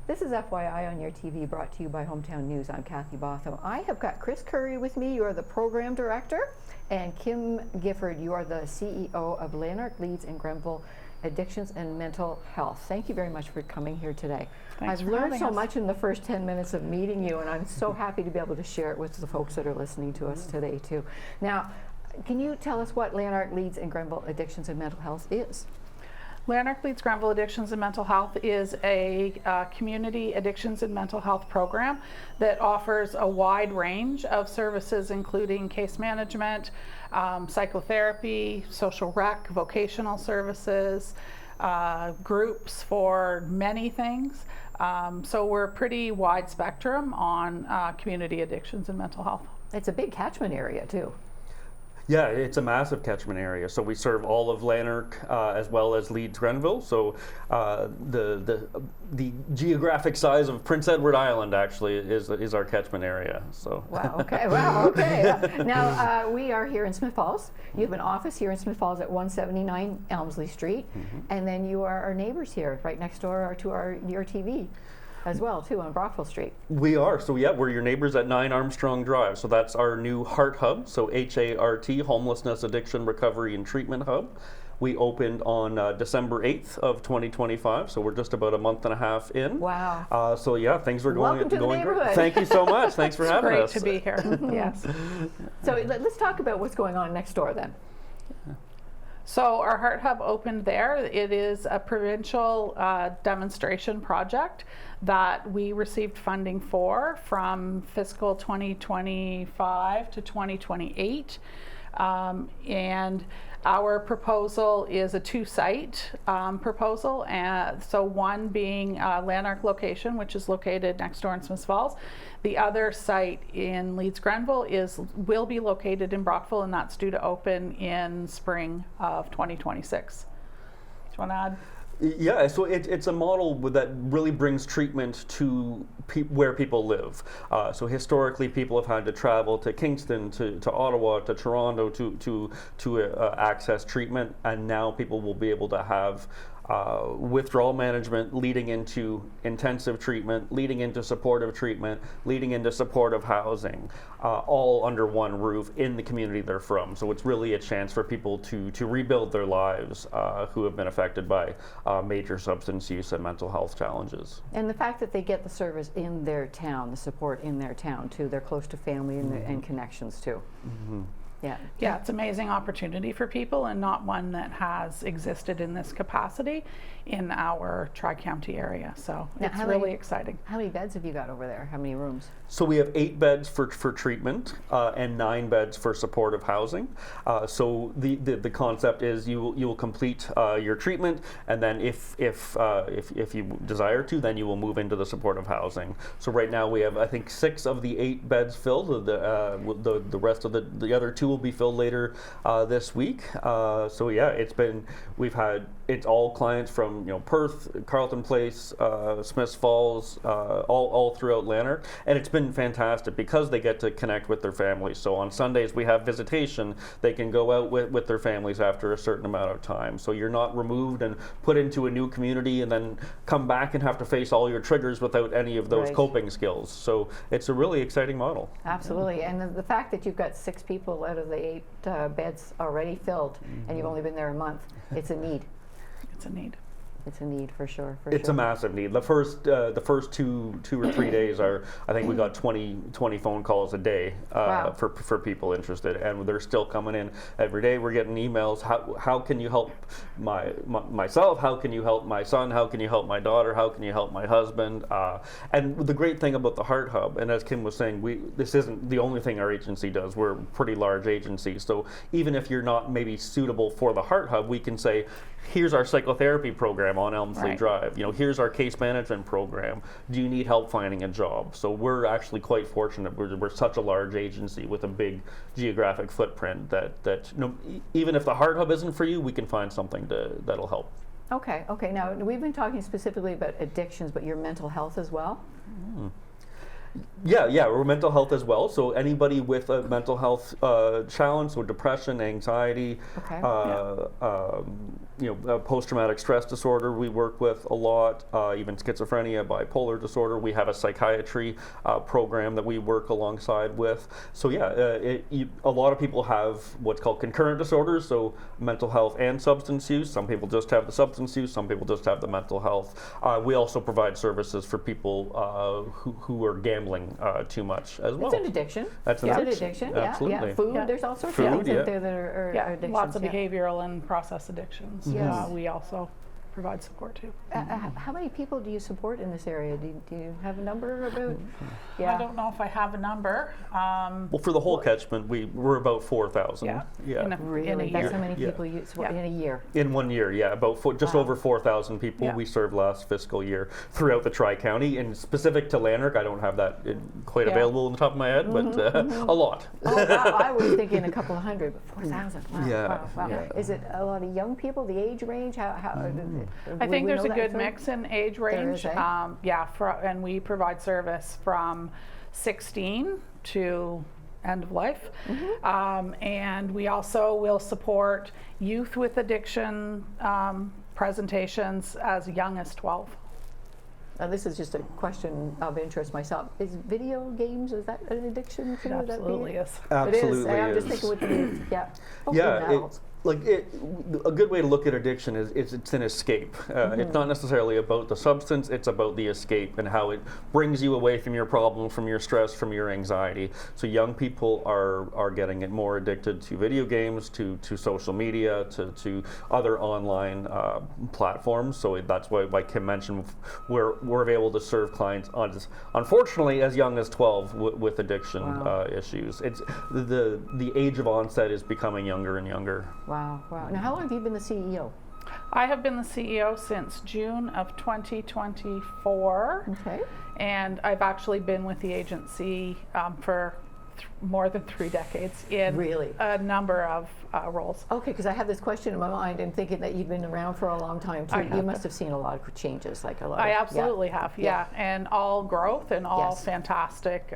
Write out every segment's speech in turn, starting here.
This is FYI on YourTV, brought to you by Hometown News. I'm Kathy Botham. I have got Chris Curry with me. You are the program director, and Kim Gifford, you are the CEO of Lanark, Leeds, and Grenville Addictions and Mental Health. Thank you very much for coming here today. Thanks I've learned so much in the first 10 minutes of meeting you, and I'm so happy to be able to share it with the folks that are listening to us today too. Now, can you tell us what Lanark, Leeds, and Grenville Addictions and Mental Health is? Lanark, Leeds, Grenville Addictions and Mental Health is a community addictions and mental health program that offers a wide range of services, including case management, psychotherapy, social rec, vocational services, groups for many things. So we're a pretty wide spectrum on community addictions and mental health. It's a big catchment area too. Yeah, it's a massive catchment area. So we serve all of Lanark as well as Leeds, Grenville. So the geographic size of Prince Edward Island actually is our catchment area. So. Wow. Okay. Wow. Okay. Now we are here in Smith Falls. You have an office here in Smith Falls at 179 Elmsley Street, and then you are our neighbors here, right next door to our YourTV. As well, too, on Brockville Street. We are. So, yeah, we're your neighbors at 9 Armstrong Drive. So that's our new Heart Hub. So HART, Homelessness, Addiction, Recovery, and Treatment Hub. We opened on December 8th of 2025. So we're just about a month and a half in. Wow. So, yeah, things are going Welcome to the neighborhood. great. Thank you so much. Thanks for having us. Great to be here. Yes. So let's talk about what's going on next door then. So our Heart Hub opened there. It is a provincial demonstration project that we received funding for from fiscal 2025 to 2028. And our proposal is a two-site proposal, and so one being Lanark location, which is located next door in Smith Falls. The other site in Leeds, Grenville will be located in Brockville, and that's due to open in spring of 2026. Do you want to add? Yeah, so it's a model that really brings treatment to where people live. So historically, people have had to travel to Kingston, to Ottawa, to Toronto to access treatment, and now people will be able to have withdrawal management leading into intensive treatment, leading into supportive treatment, leading into supportive housing, all under one roof in the community they're from. So it's really a chance for people to rebuild their lives who have been affected by major substance use and mental health challenges. And the fact that they get the service in their town, the support in their town too, they're close to family and connections too. Yeah, it's an amazing opportunity for people, and not one that has existed in this capacity in our Tri-County area. So now, it's really exciting. How many beds have you got over there? How many rooms? So we have 8 beds for treatment and 9 beds for supportive housing. So the concept is you will complete your treatment, and then if you desire to, then you will move into the supportive housing. So right now we have, I think, 6 of the 8 beds filled. The rest of the other 2 will be filled later this week. So yeah, it's all clients from Perth, Carleton Place, Smiths Falls, all throughout Lanark, and it's been fantastic because they get to connect with their families. So on Sundays we have visitation. They can go out with their families after a certain amount of time. So you're not removed and put into a new community and then come back and have to face all your triggers without any of those coping skills. So it's a really exciting model. Absolutely, and the fact that you've got 6 people out of the 8 beds already filled, and you've only been there a month, it's a need. It's a need. It's a need for sure. It's a massive need. The first 2 or 3 days I think we got 20 phone calls a day for people interested, and they're still coming in every day. We're getting emails. How can you help myself? How can you help my son? How can you help my daughter? How can you help my husband? And the great thing about the Heart Hub, and as Kim was saying, this isn't the only thing our agency does. We're a pretty large agency, so even if you're not maybe suitable for the Heart Hub, we can say, here's our psychotherapy program on Elmsley Drive. Here's our case management program. Do you need help finding a job? So we're actually quite fortunate. We're such a large agency with a big geographic footprint that even if the Heart Hub isn't for you, we can find something that'll help. Okay. Now we've been talking specifically about addictions, but your mental health as well. Yeah, we're mental health as well. So anybody with a mental health challenge, so depression, anxiety, Okay. Post-traumatic stress disorder, we work with a lot. Even schizophrenia, bipolar disorder. We have a psychiatry program that we work alongside with. So yeah, a lot of people have what's called concurrent disorders. So mental health and substance use. Some people just have the substance use. Some people just have the mental health. We also provide services for people who are gambling too much as well. It's an addiction. That's an It's addiction. an addiction. Absolutely. Yeah. Food. Yeah. There's all sorts Food, of things yeah. out there that are addictions. Lots of yeah. behavioral and process addictions. Yes. We also provide support too. How many people do you support in this area? Do you have a number about? I don't know if I have a number. Well, for the whole catchment, we're about 4,000. Yeah. Yeah. In a Really? year. That's how many Yeah. people you support Yeah. in a year? In 1 year, yeah, about just Wow. over 4,000 people Yeah. we served last fiscal year throughout the Tri-County. And specific to Lanark, I don't have that quite Yeah. available on the top of my head, but a lot. Oh, wow. I was thinking a couple of hundred, but 4,000. Wow. Yeah, Wow. yeah. Is it a lot of young people? The age range? How? I think there's a good mix. mix in age range. is, eh? And we provide service from 16 to end of life. And we also will support youth with addiction presentations as young as 12. Now, this is just a question of interest myself. Is video games, is that an addiction too? It Would that be absolutely is. Absolutely It is. I'm just is. thinking with the youth. Yeah. Oh, Yeah, good now. a good way to look at addiction is it's an escape. It's not necessarily about the substance, it's about the escape and how it brings you away from your problems, from your stress, from your anxiety. So young people are getting it more addicted to video games, to social media, to other online platforms. So that's why, like Kim mentioned, we're able to serve clients unfortunately as young as 12 with addiction Wow. issues. It's the age of onset is becoming younger and younger. Wow. Now, how long have you been the CEO? I have been the CEO since June of 2024. Okay. And I've actually been with the agency for more than 3 decades in Really? a number of roles. Okay, because I have this question in my mind and thinking that you've been around for a long time too. I You have must have seen a lot of changes, like a lot. I of, absolutely have, yeah. And all growth and all Yes. fantastic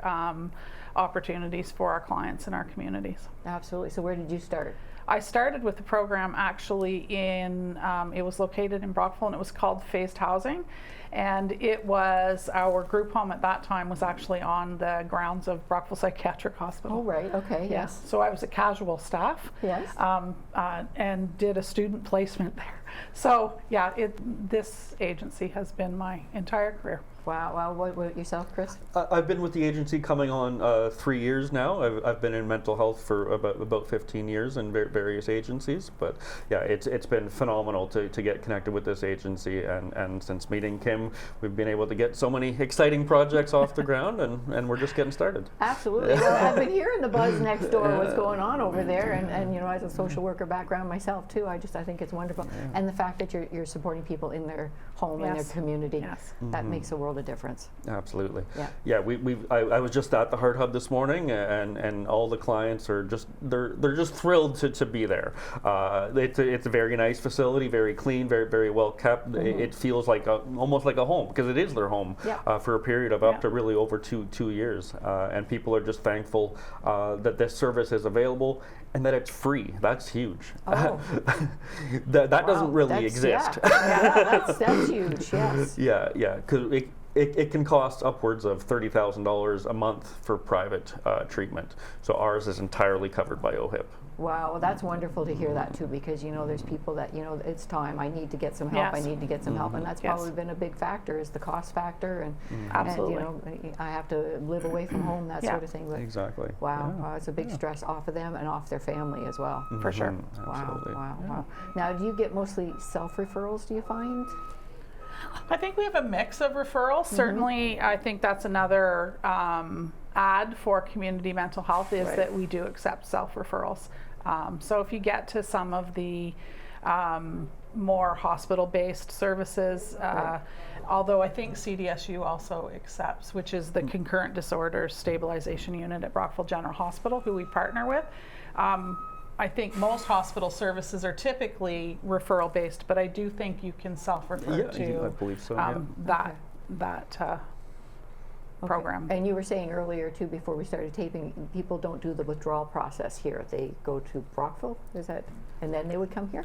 opportunities for our clients and our communities. Absolutely. So where did you start? I started with the program actually in, it was located in Brockville and it was called Phased Housing. And it was, our group home at that time was actually on the grounds of Brockville Psychiatric Hospital. Oh, right. Okay. Yeah. Yes. So I was a casual staff. Yes. And did a student placement there. So yeah, this agency has been my entire career. Wow. What about yourself, Chris? I've been with the agency coming on 3 years now. I've been in mental health for about 15 years in various agencies. But yeah, it's been phenomenal to get connected with this agency. And since meeting Kim, we've been able to get so many exciting projects off the ground, and we're just getting started. Absolutely. Well, I've been hearing the buzz next door, what's going on over there, and as a social worker background myself too, I think it's wonderful. And the fact that you're supporting people in their home and Yes. their community, Yes. that makes a world of difference. Absolutely. Yeah. I was just at the Heart Hub this morning, and all the clients are they're just thrilled to be there. It's a very nice facility, very clean, very well kept. It feels like almost like a home, because it is their home for a period of up to really over two years. And people are just thankful that this service is available and that it's free. That's huge. Oh. that Wow, doesn't really that's- exist. Yeah, that's huge. Yes. Yeah, because it can cost upwards of $30,000 a month for private treatment. So ours is entirely covered by OHIP. Wow, well, that's wonderful to hear that too, because there's people that it's time. I need to get some help. Yes. I need to get some help, and that's Yes. probably been a big factor, is the cost factor, and Absolutely. and, I have to live away from home, that Yeah. sort of thing. But Exactly. wow, Yeah. it's a big stress off of them and off their family as well. For sure. Absolutely. Wow. Now, do you get mostly self-referrals, do you find? I think we have a mix of referrals. Certainly, I think that's another ad for community mental health, is Right. that we do accept self-referrals. So if you get to some of the more hospital-based services, although I think CDSU also accepts, which is the Concurrent Disorders Stabilization Unit at Brockville General Hospital, who we partner with. I think most hospital services are typically referral based, but I do think you can self-refer Yeah, to I believe so. that program. And you were saying earlier too, before we started taping, people don't do the withdrawal process here. They go to Brockville, is that, and then they would come here?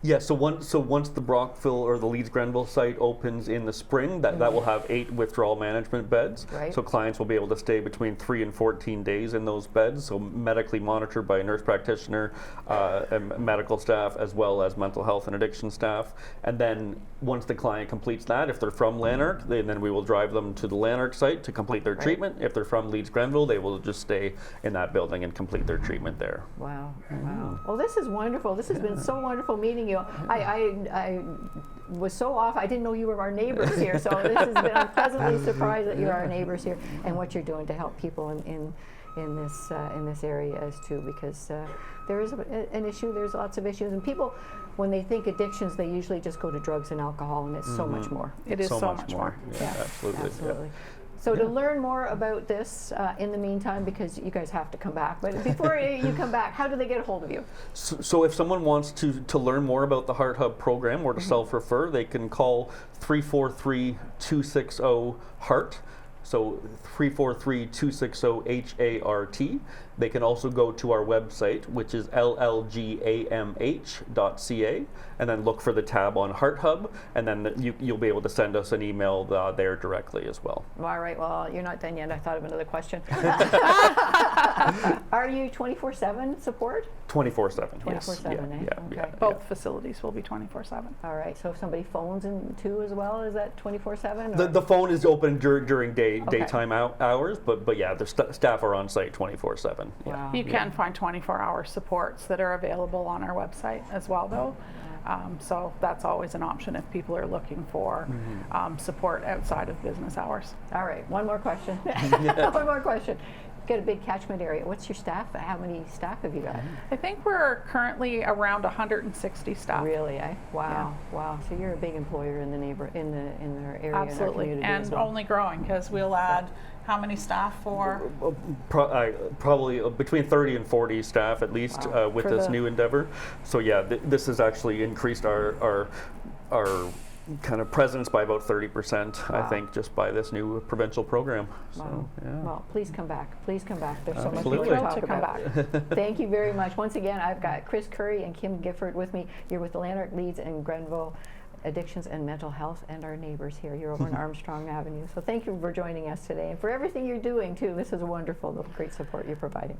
Yeah, so once the Brockville or the Leeds-Grenville site opens in the spring, that will have 8 withdrawal management beds. Right. So clients will be able to stay between 3 and 14 days in those beds, so medically monitored by a nurse practitioner, and medical staff, as well as mental health and addiction staff. And then once the client completes that, if they're from Lanark, then we will drive them to the Lanark site to complete their treatment. If they're from Leeds-Grenville, they will just stay in that building and complete their treatment there. Wow, wow. Well, this is wonderful. This has been so wonderful meeting you. I was so off, I didn't know you were our neighbors here, so this has been, I'm pleasantly surprised that you're our neighbors here and what you're doing to help people in this area as too, because there is an issue, there's lots of issues, and people, when they think addictions, they usually just go to drugs and alcohol, and it's so much more. It is so much more. Yeah, absolutely. Yeah. So to learn more about this, in the meantime, because you guys have to come back, but before you come back, how do they get a hold of you? So if someone wants to learn more about the Heart Hub program or to self-refer, they can call 343-260-HEART. So 343-260-HART. They can also go to our website, which is llgamh.ca, and then look for the tab on Heart Hub, and then you'll be able to send us an email there directly as well. All right, well, you're not done yet. I thought of another question. Are you 24/7 support? 24/7, yes. 24/7, eh? Yeah, Okay. yeah. Both facilities will be 24/7. All right, so if somebody phones in too as well, is that 24/7? The phone is open during daytime hours, but yeah, the staff are on site 24/7. Yeah. Wow. You can find 24-hour supports that are available on our website as well, though. So that's always an option if people are looking for support outside of business hours. All right, one more question. One more question. You've got a big catchment area. What's your staff? How many staff have you got? I think we're currently around 160 staff. Really, eh? Wow, wow. So you're a big employer in the in their area, in our Absolutely, community and as well. only growing, because we'll add how many staff for? Probably between 30 and 40 staff at least with For this the- new endeavor. So yeah, this has actually increased our kind of presence by about 30%, I think, just by this new provincial program. So, Wow. yeah. Well, please come back. Please come back. There's so much more Absolutely. to talk To come about. Thank you very much. Once again, I've got Chris Curry and Kim Gifford with me. You're with the Lanark, Leeds, and Grenville Addictions and Mental Health, and our neighbors here. You're over on Armstrong Avenue. So thank you for joining us today and for everything you're doing too. This is wonderful, the great support you're providing.